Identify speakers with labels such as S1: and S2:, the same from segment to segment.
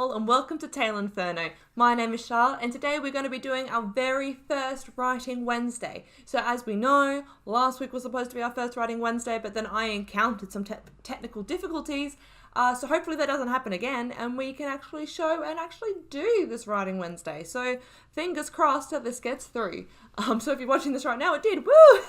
S1: all, and welcome to TaleInferno. My name is Charlotte, and today we're going to be doing our very first Writing Wednesday. So as we know, last week was supposed to be our first Writing Wednesday, but then I encountered some technical difficulties, so hopefully that doesn't happen again, and we can actually show and actually do this Writing Wednesday. So fingers crossed that this gets through. So if you're watching this right now, it did. Woo!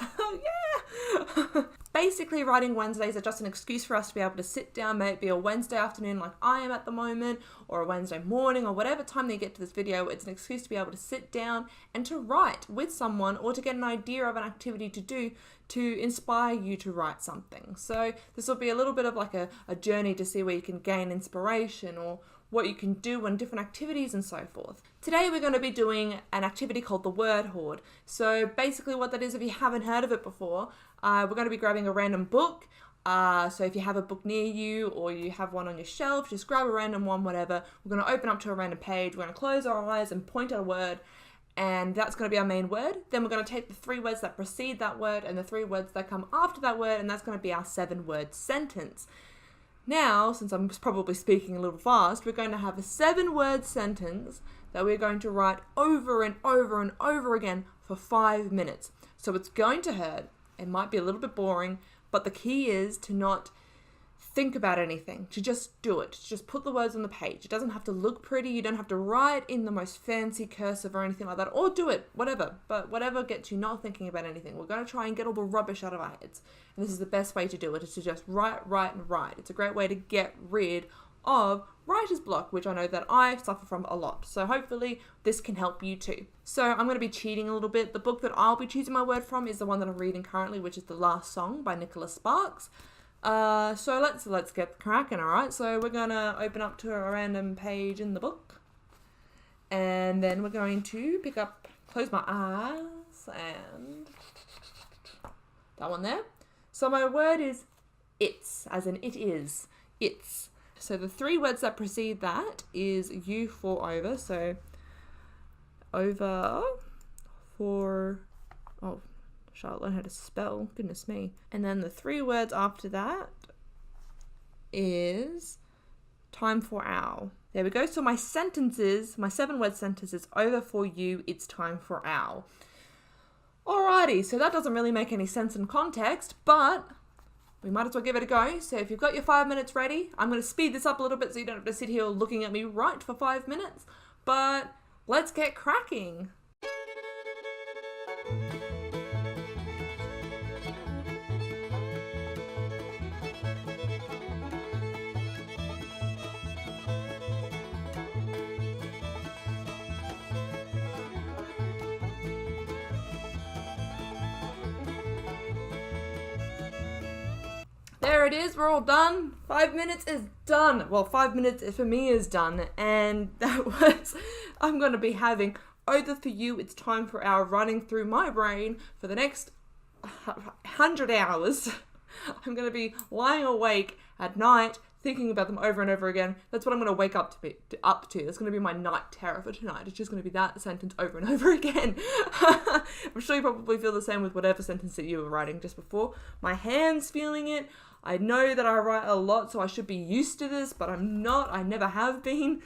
S1: Yeah! Basically, Writing Wednesdays are just an excuse for us to be able to sit down, maybe a Wednesday afternoon like I am at the moment, or a Wednesday morning, or whatever time they get to this video. It's an excuse to be able to sit down and to write with someone, or to get an idea of an activity to do to inspire you to write something. So this will be a little bit of like a journey to see where you can gain inspiration, or what you can do on different activities and so forth. Today we're going to be doing an activity called the Word Hoard. So basically what that is, if you haven't heard of it before, we're going to be grabbing a random book. So if you have a book near you, or you have one on your shelf, just grab a random one, whatever. We're going to open up to a random page. We're going to close our eyes and point at a word, and that's going to be our main word. Then we're going to take the 3 words that precede that word and the 3 words that come after that word, and that's going to be our 7-word sentence. Now, since I'm probably speaking a little fast, we're going to have a 7-word sentence that we're going to write over and over and over again for 5 minutes. So it's going to hurt. It might be a little bit boring, but the key is to not think about anything, to just do it. To just put the words on the page. It doesn't have to look pretty. You don't have to write in the most fancy cursive or anything like that, or do it, whatever. But whatever gets you not thinking about anything. We're going to try and get all the rubbish out of our heads. And this is the best way to do it, is to just write. It's a great way to get rid of writer's block, which I know that I suffer from a lot. So hopefully this can help you too. So I'm going to be cheating a little bit. The book that I'll be choosing my word from is the one that I'm reading currently, which is The Last Song by Nicholas Sparks. So let's get cracking, alright? So we're going to open up to a random page in the book. And then we're going to close my eyes, and that one there. So my word is it's, as in it is. It's. So the 3 words that precede that is you, for, over. So over, for, oh, Charlotte learned how to spell, goodness me. And then the 3 words after that is time for owl. There we go. So my sentences, my 7-word sentence is over, for you, it's time for owl. Alrighty, so that doesn't really make any sense in context, but we might as well give it a go. So if you've got your 5 minutes ready, I'm going to speed this up a little bit so you don't have to sit here looking at me write for 5 minutes, but let's get cracking. There it is, we're all done. 5 minutes is done. Well, 5 minutes for me is done. And that was, I'm going to be having over, for you, it's time for our running through my brain for the next 100 hours. I'm going to be lying awake at night thinking about them over and over again. That's what I'm going to wake up to. That's going to be my night terror for tonight. It's just going to be that sentence over and over again. I'm sure you probably feel the same with whatever sentence that you were writing just before. My hand's feeling it. I know that I write a lot, so I should be used to this, but I'm not. I never have been.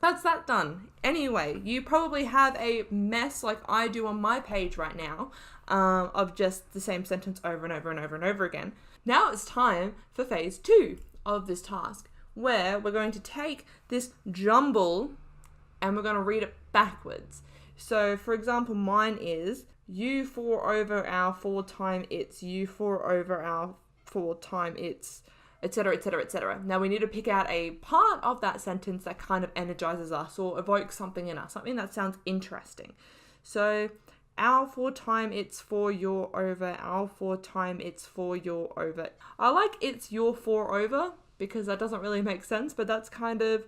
S1: That's that done. Anyway, you probably have a mess like I do on my page right now, of just the same sentence over and over and over and over again. Now it's time for phase 2 of this task, where we're going to take this jumble and we're going to read it backwards. So for example, mine is you, for, over, our, for, time, it's, you, for, over, our, for, time, it's, etc, etc, etc. Now we need to pick out a part of that sentence that kind of energizes us or evokes something in us, something that sounds interesting. So our, for, time, it's, for, your, over, our, for, time, it's, for, your, over. I like it's, your, for, over, because that doesn't really make sense, but that's kind of,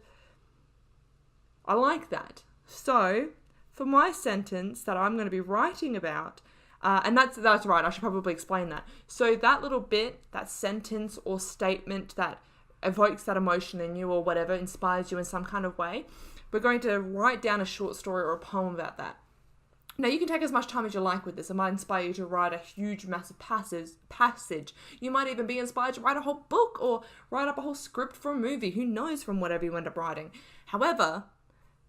S1: I like that. So for my sentence that I'm going to be writing about, and that's right, I should probably explain that. So that little bit, that sentence or statement that evokes that emotion in you or whatever, inspires you in some kind of way, we're going to write down a short story or a poem about that. Now, you can take as much time as you like with this. It might inspire you to write a huge, massive passage. You might even be inspired to write a whole book or write up a whole script for a movie. Who knows from whatever you end up writing. However,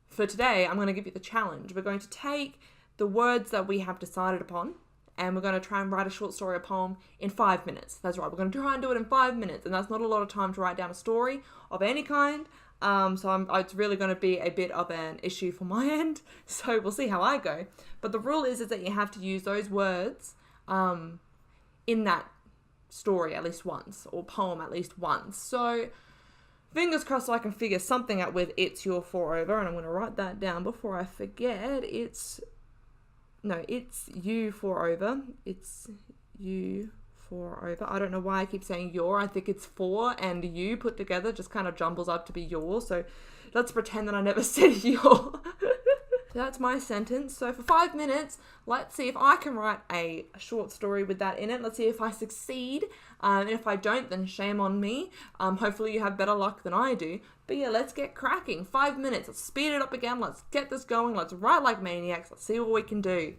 S1: for today, I'm going to give you the challenge. We're going to take the words that we have decided upon, and we're going to try and write a short story or poem in 5 minutes. That's right, we're going to try and do it in 5 minutes, and that's not a lot of time to write down a story of any kind. It's really going to be a bit of an issue for my end, so we'll see how I go. But the rule is that you have to use those words in that story at least once, or poem at least once. So fingers crossed I can figure something out with "it's your 4-over," and I'm going to write that down before I forget. It's you 4-over. It's you 4-over. I don't know why I keep saying your. I think it's 4 and you put together just kind of jumbles up to be your. So let's pretend that I never said your. That's my sentence. So for 5 minutes, let's see if I can write a short story with that in it. Let's see if I succeed. And if I don't, then shame on me. Hopefully you have better luck than I do. But yeah, let's get cracking. 5 minutes. Let's speed it up again. Let's get this going. Let's write like maniacs. Let's see what we can do.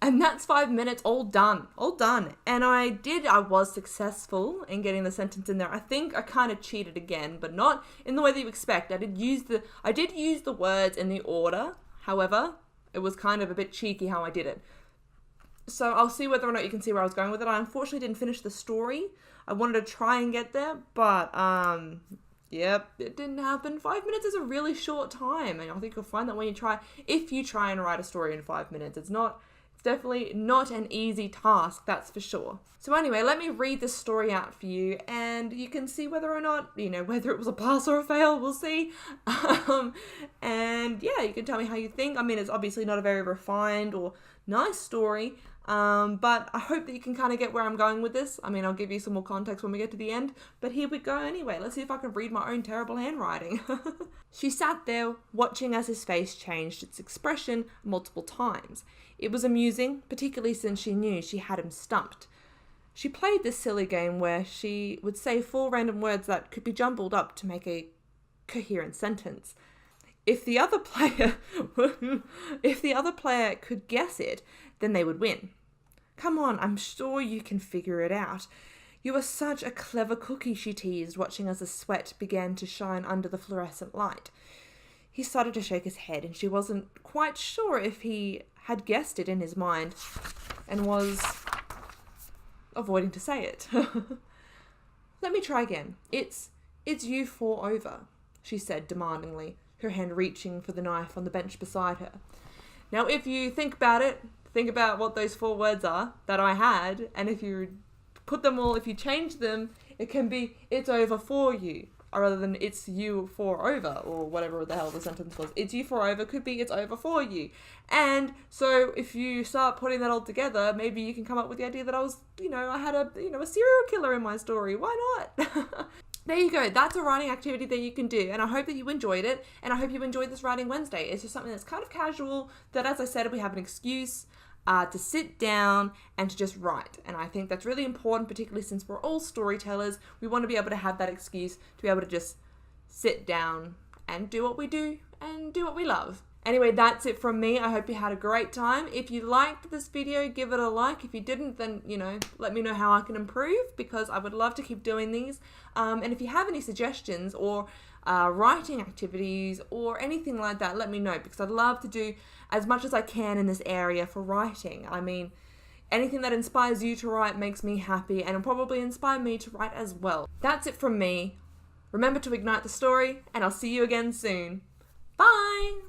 S1: And that's 5 minutes all done. And I was successful in getting the sentence in there. I think I kind of cheated again, but not in the way that you expect. I did use the words in the order. However, it was kind of a bit cheeky how I did it. So I'll see whether or not you can see where I was going with it. I unfortunately didn't finish the story. I wanted to try and get there, but yep, it didn't happen. 5 minutes is a really short time, and I think you'll find that if you try and write a story in 5 minutes, it's definitely not an easy task, that's for sure. So anyway, let me read this story out for you, and you can see whether or not, whether it was a pass or a fail, we'll see. And yeah, you can tell me how you think. I mean, it's obviously not a very refined or nice story, but I hope that you can kind of get where I'm going with this. I mean, I'll give you some more context when we get to the end, but here we go anyway. Let's see if I can read my own terrible handwriting. She sat there, watching as his face changed its expression multiple times. It was amusing, particularly since she knew she had him stumped. She played this silly game where she would say 4 random words that could be jumbled up to make a coherent sentence. If the other player could guess it, then they would win. Come on, I'm sure you can figure it out. You are such a clever cookie, she teased, watching as the sweat began to shine under the fluorescent light. He started to shake his head, and she wasn't quite sure if he had guessed it in his mind and was avoiding to say it. Let me try again. It's you 4-over, she said demandingly, her hand reaching for the knife on the bench beside her. Now, if you think about it, think about what those 4 words are that I had, and if you change them, it can be, it's over for you, rather than it's you 4-over, or whatever the hell the sentence was. It's you 4-over could be it's over for you. And so if you start putting that all together, maybe you can come up with the idea that I was, I had a serial killer in my story. Why not? There you go. That's a writing activity that you can do, and I hope that you enjoyed it, and I hope you enjoyed this Writing Wednesday. It's just something that's kind of casual, that, as I said, we have an excuse to sit down and to just write. And I think that's really important, particularly since we're all storytellers. We want to be able to have that excuse to be able to just sit down and do what we do and do what we love. Anyway, that's it from me. I hope you had a great time. If you liked this video, give it a like. If you didn't, then, let me know how I can improve, because I would love to keep doing these. And if you have any suggestions or writing activities or anything like that, let me know, because I'd love to do as much as I can in this area for writing. I mean, anything that inspires you to write makes me happy, and will probably inspire me to write as well. That's it from me. Remember to ignite the story, and I'll see you again soon. Bye!